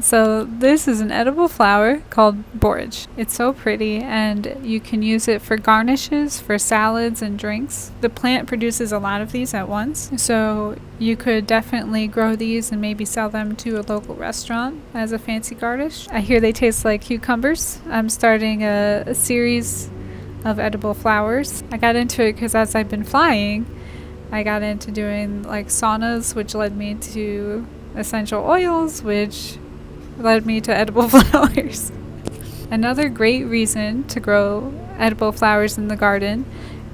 So this is an edible flower called borage. It's so pretty and you can use it for garnishes, for salads and drinks. The plant produces a lot of these at once, so you could definitely grow these and maybe sell them to a local restaurant as a fancy garnish. I hear they taste like cucumbers. I'm starting a series of edible flowers. I got into it because as I've been flying, I got into doing like saunas, which led me to essential oils, which led me to edible flowers. Another great reason to grow edible flowers in the garden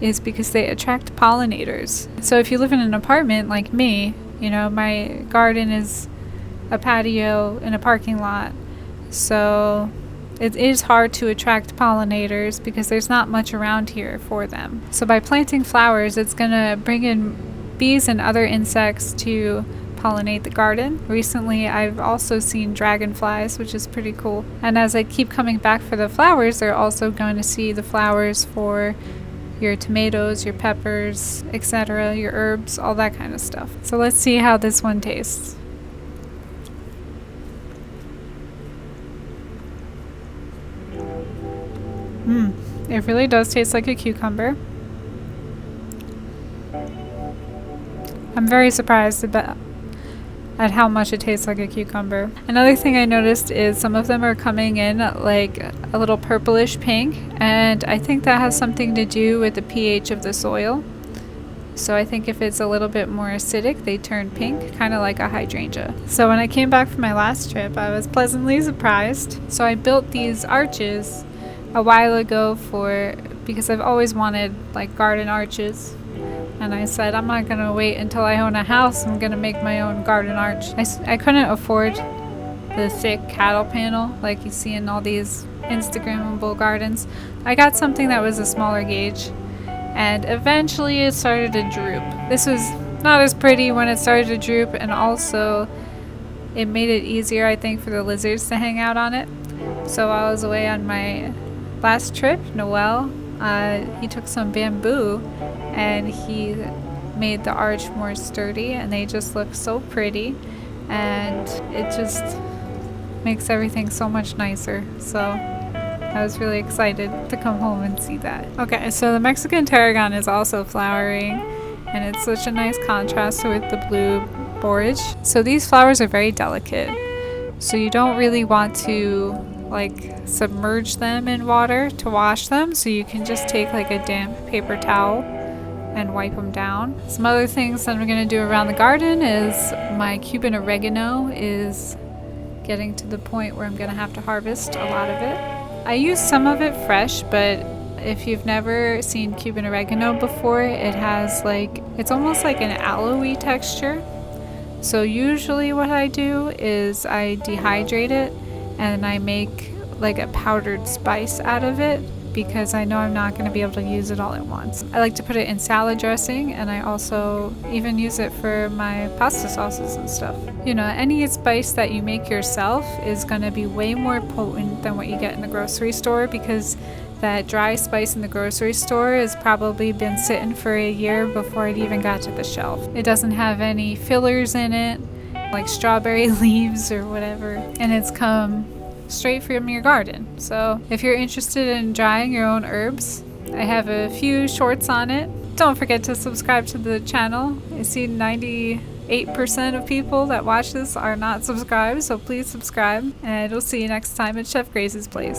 is because they attract pollinators. So if you live in an apartment like me, you know, my garden is a patio in a parking lot. So it is hard to attract pollinators because there's not much around here for them. So by planting flowers, it's gonna bring in bees and other insects to pollinate the garden. Recently, I've also seen dragonflies, which is pretty cool. And as I keep coming back for the flowers, they're also going to see the flowers for your tomatoes, your peppers, etc., your herbs, all that kind of stuff. So let's see how this one tastes. It really does taste like a cucumber. I'm very surprised at how much it tastes like a cucumber. Another thing I noticed is some of them are coming in like a little purplish pink, and I think that has something to do with the pH of the soil. So I think if it's a little bit more acidic, they turn pink, kind of like a hydrangea. So when I came back from my last trip, I was pleasantly surprised. So I built these arches a while ago because I've always wanted like garden arches. And I said, I'm not going to wait until I own a house. I'm going to make my own garden arch. I couldn't afford the thick cattle panel like you see in all these Instagrammable gardens. I got something that was a smaller gauge. And eventually it started to droop. This was not as pretty when it started to droop. And also it made it easier, I think, for the lizards to hang out on it. So while I was away on my last trip, Noel, he took some bamboo and he made the arch more sturdy, and they just look so pretty, and it just makes everything so much nicer. So I was really excited to come home and see that. Okay, so the Mexican tarragon is also flowering, and it's such a nice contrast with the blue borage. So these flowers are very delicate, so you don't really want to like submerge them in water to wash them, so you can just take like a damp paper towel and wipe them down. Some other things that I'm going to do around the garden is my Cuban oregano is getting to the point where I'm going to have to harvest a lot of it. I use some of it fresh, but if you've never seen Cuban oregano before, it has like, it's almost like an aloe-y texture. So usually what I do is I dehydrate it and I make like a powdered spice out of it, because I know I'm not going to be able to use it all at once. I like to put it in salad dressing, and I also even use it for my pasta sauces and stuff. You know, any spice that you make yourself is going to be way more potent than what you get in the grocery store, because that dry spice in the grocery store has probably been sitting for a year before it even got to the shelf. It doesn't have any fillers in it, like strawberry leaves or whatever, and it's come straight from your garden. So if you're interested in drying your own herbs, I have a few shorts on it. Don't forget to subscribe to the channel. I see 98% of people that watch this are not subscribed, so please subscribe, and we'll see you next time at Chef Grace's place.